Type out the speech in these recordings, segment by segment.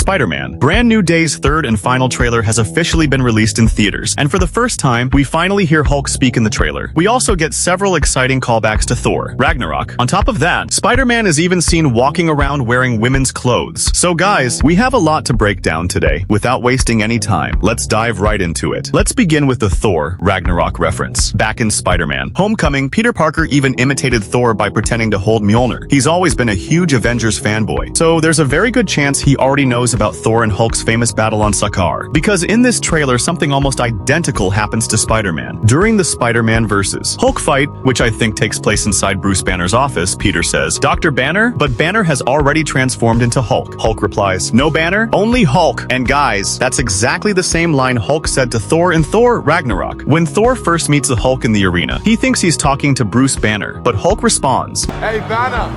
Spider-Man. Brand New Day's third and final trailer has officially been released in theaters, and for the first time, we finally hear Hulk speak in the trailer. We also get several exciting callbacks to Thor Ragnarok. On top of that, Spider-Man is even seen walking around wearing women's clothes. So guys, we have a lot to break down today. Without wasting any time, let's dive right into it. Let's begin with the Thor Ragnarok reference. Back in Spider-Man Homecoming, Peter Parker even imitated Thor by pretending to hold Mjolnir. He's always been a huge Avengers fanboy, so there's a very good chance he already knows about Thor and Hulk's famous battle on Sakaar. Because in this trailer, something almost identical happens to Spider-Man. During the Spider-Man vs. Hulk fight, which I think takes place inside Bruce Banner's office, Peter says, "Dr. Banner?" But Banner has already transformed into Hulk. Hulk replies, "No Banner, only Hulk." And guys, that's exactly the same line Hulk said to Thor in Thor Ragnarok. When Thor first meets the Hulk in the arena, he thinks he's talking to Bruce Banner, but Hulk responds, "Hey, Banner."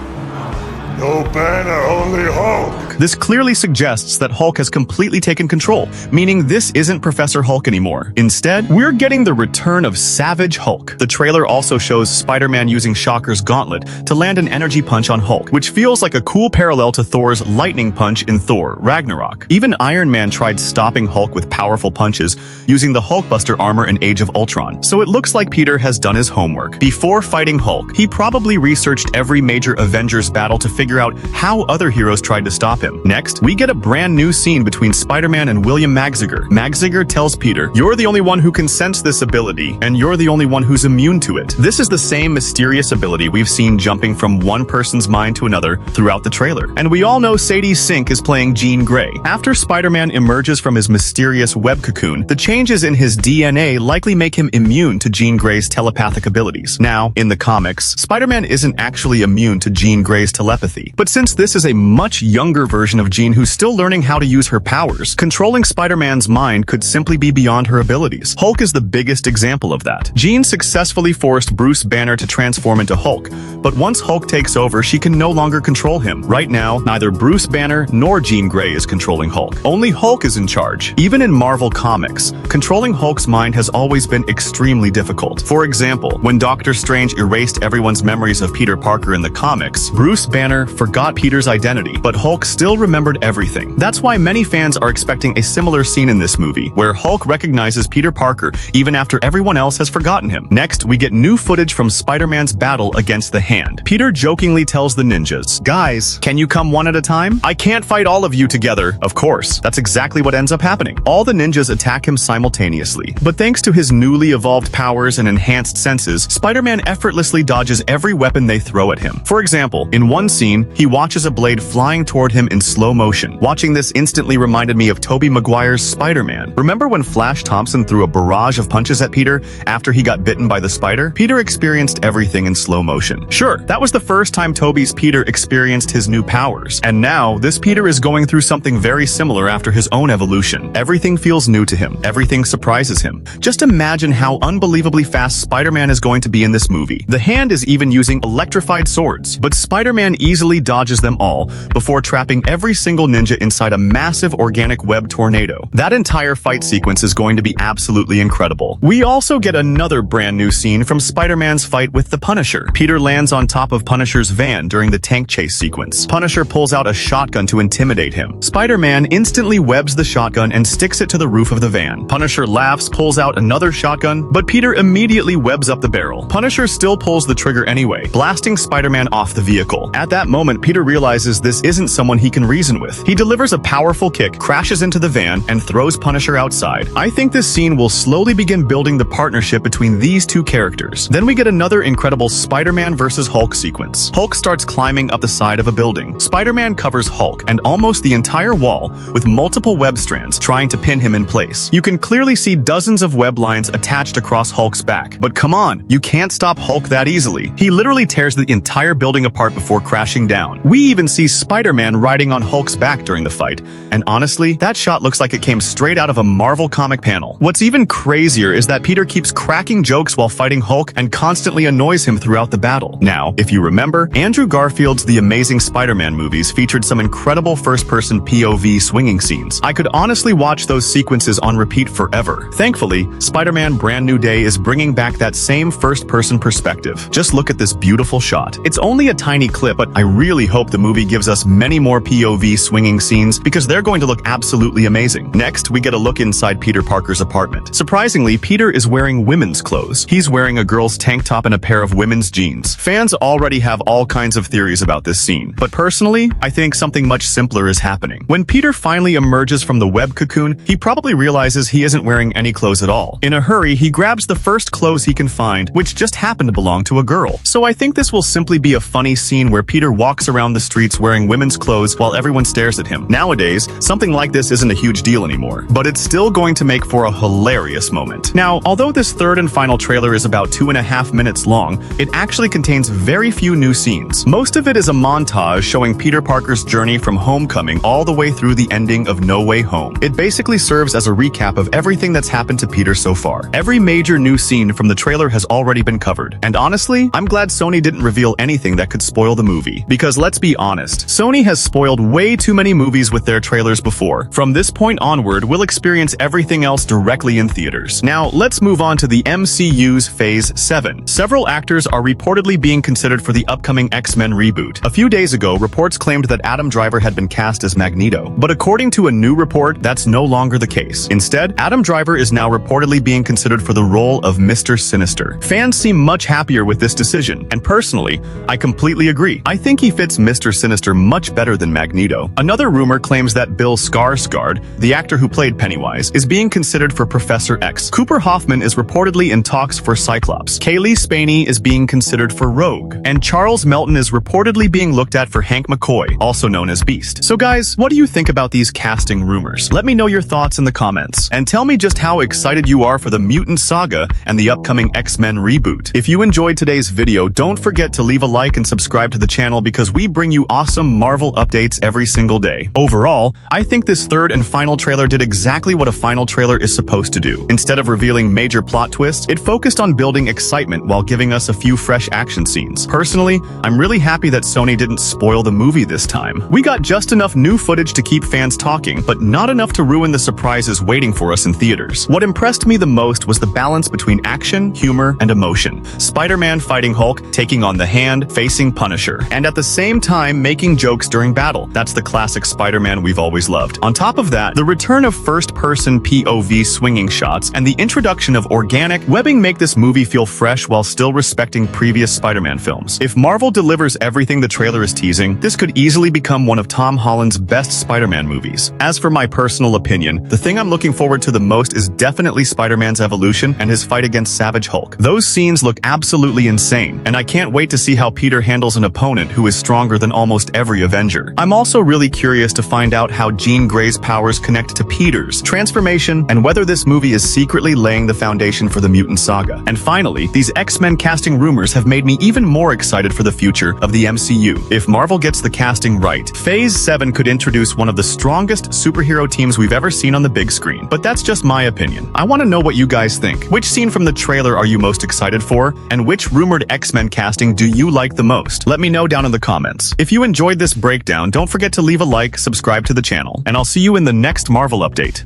No Banner, only Hulk. This clearly suggests that Hulk has completely taken control, meaning this isn't Professor Hulk anymore. Instead, we're getting the return of Savage Hulk. The trailer also shows Spider-Man using Shocker's gauntlet to land an energy punch on Hulk, which feels like a cool parallel to Thor's lightning punch in Thor Ragnarok. Even Iron Man tried stopping Hulk with powerful punches using the Hulkbuster armor in Age of Ultron. So it looks like Peter has done his homework. Before fighting Hulk, he probably researched every major Avengers battle to figure out how other heroes tried to stop him. Next, we get a brand new scene between Spider-Man and William Magziger. Magziger tells Peter, "You're the only one who can sense this ability, and you're the only one who's immune to it." This is the same mysterious ability we've seen jumping from one person's mind to another throughout the trailer. And we all know Sadie Sink is playing Jean Grey. After Spider-Man emerges from his mysterious web cocoon, the changes in his DNA likely make him immune to Jean Grey's telepathic abilities. Now, in the comics, Spider-Man isn't actually immune to Jean Grey's telepathy. But since this is a much younger version of Jean who's still learning how to use her powers, controlling Spider-Man's mind could simply be beyond her abilities. Hulk is the biggest example of that. Jean successfully forced Bruce Banner to transform into Hulk, but once Hulk takes over, she can no longer control him. Right now, neither Bruce Banner nor Jean Grey is controlling Hulk. Only Hulk is in charge. Even in Marvel Comics, controlling Hulk's mind has always been extremely difficult. For example, when Doctor Strange erased everyone's memories of Peter Parker in the comics, Bruce Banner forgot Peter's identity, but Hulk still remembered everything. That's why many fans are expecting a similar scene in this movie, where Hulk recognizes Peter Parker even after everyone else has forgotten him. Next, we get new footage from Spider-Man's battle against the Hand. Peter jokingly tells the ninjas, "Guys, can you come one at a time? I can't fight all of you together." Of course, that's exactly what ends up happening. All the ninjas attack him simultaneously. But thanks to his newly evolved powers and enhanced senses, Spider-Man effortlessly dodges every weapon they throw at him. For example, in one scene, he watches a blade flying toward him in slow motion. Watching this instantly reminded me of Tobey Maguire's Spider-Man. Remember when Flash Thompson threw a barrage of punches at Peter after he got bitten by the spider? Peter experienced everything in slow motion. Sure, that was the first time Tobey's Peter experienced his new powers. And now, this Peter is going through something very similar after his own evolution. Everything feels new to him. Everything surprises him. Just imagine how unbelievably fast Spider-Man is going to be in this movie. The Hand is even using electrified swords, but Spider-Man easily dodges them all before trapping every single ninja inside a massive organic web tornado. That entire fight sequence is going to be absolutely incredible. We also get another brand new scene from Spider-Man's fight with the Punisher. Peter lands on top of Punisher's van during the tank chase sequence. Punisher pulls out a shotgun to intimidate him. Spider-Man instantly webs the shotgun and sticks it to the roof of the van. Punisher laughs, pulls out another shotgun, but Peter immediately webs up the barrel. Punisher still pulls the trigger anyway, blasting Spider-Man off the vehicle. At that moment, Peter realizes this isn't someone he can reason with. He delivers a powerful kick, crashes into the van, and throws Punisher outside. I think this scene will slowly begin building the partnership between these two characters. Then we get another incredible Spider-Man vs. Hulk sequence. Hulk starts climbing up the side of a building. Spider-Man covers Hulk and almost the entire wall with multiple web strands trying to pin him in place. You can clearly see dozens of web lines attached across Hulk's back. But come on, you can't stop Hulk that easily. He literally tears the entire building apart before crashing down. We even see Spider-Man riding on Hulk's back during the fight, and honestly, that shot looks like it came straight out of a Marvel comic panel. What's even crazier is that Peter keeps cracking jokes while fighting Hulk and constantly annoys him throughout the battle. Now, if you remember, Andrew Garfield's The Amazing Spider-Man movies featured some incredible first-person POV swinging scenes. I could honestly watch those sequences on repeat forever. Thankfully, Spider-Man Brand New Day is bringing back that same first-person perspective. Just look at this beautiful shot. It's only a tiny clip, but I really hope the movie gives us many more POV swinging scenes because they're going to look absolutely amazing. Next, we get a look inside Peter Parker's apartment. Surprisingly, Peter is wearing women's clothes. He's wearing a girl's tank top and a pair of women's jeans. Fans already have all kinds of theories about this scene, but personally, I think something much simpler is happening. When Peter finally emerges from the web cocoon, he probably realizes he isn't wearing any clothes at all. In a hurry, he grabs the first clothes he can find, which just happen to belong to a girl. So I think this will simply be a funny scene where Peter walks around the streets wearing women's clothes while everyone stares at him. Nowadays, something like this isn't a huge deal anymore, but it's still going to make for a hilarious moment. Now, although this third and final trailer is about 2.5 minutes long, it actually contains very few new scenes. Most of it is a montage showing Peter Parker's journey from Homecoming all the way through the ending of No Way Home. It basically serves as a recap of everything that's happened to Peter so far. Every major new scene from the trailer has already been covered, and honestly, I'm glad Sony didn't reveal anything that could spoil the movie. Because let's be honest, Sony has spoiled way too many movies with their trailers before. From this point onward, we'll experience everything else directly in theaters. Now, let's move on to the MCU's Phase 7. Several actors are reportedly being considered for the upcoming X-Men reboot. A few days ago, reports claimed that Adam Driver had been cast as Magneto, but according to a new report, that's no longer the case. Instead, Adam Driver is now reportedly being considered for the role of Mr. Sinister. Fans seem much happier with this decision, and personally, I completely agree. I think he fits Mr. Sinister much better than Magneto. Another rumor claims that Bill Skarsgård, the actor who played Pennywise, is being considered for Professor X. Cooper Hoffman is reportedly in talks for Cyclops. Kaylee Spaney is being considered for Rogue, and Charles Melton is reportedly being looked at for Hank McCoy, also known as Beast. So guys, what do you think about these casting rumors? Let me know your thoughts in the comments, and tell me just how excited you are for the Mutant Saga and the upcoming X-Men reboot. If you enjoyed today's video, don't forget to leave a like and subscribe to the channel because we bring you awesome Marvel updates every single day. Overall, I think this third and final trailer did exactly what a final trailer is supposed to do. Instead of revealing major plot twists, it focused on building excitement while giving us a few fresh action scenes. Personally, I'm really happy that Sony didn't spoil the movie this time. We got just enough new footage to keep fans talking, but not enough to ruin the surprises waiting for us in theaters. What impressed me the most was the balance between action, humor, and emotion. Spider-Man fighting Hulk, taking on the Hand, facing Punisher, and at the same time making jokes during battle. That's the classic Spider-Man we've always loved. On top of that, the return of first-person POV swinging shots and the introduction of organic webbing make this movie feel fresh while still respecting previous Spider-Man films. If Marvel delivers everything the trailer is teasing, this could easily become one of Tom Holland's best Spider-Man movies. As for my personal opinion, the thing I'm looking forward to the most is definitely Spider-Man's evolution and his fight against Savage Hulk. Those scenes look absolutely insane, and I can't wait to see how Peter handles an opponent who is stronger than almost every Avenger. I'm also really curious to find out how Jean Grey's powers connect to Peter's transformation and whether this movie is secretly laying the foundation for the Mutant Saga. And finally, these X-Men casting rumors have made me even more excited for the future of the MCU. If Marvel gets the casting right, Phase 7 could introduce one of the strongest superhero teams we've ever seen on the big screen. But that's just my opinion. I want to know what you guys think. Which scene from the trailer are you most excited for? And which rumored X-Men casting do you like the most? Let me know down in the comments. If you enjoyed this breakdown, don't forget to leave a like, subscribe to the channel, and I'll see you in the next Marvel update.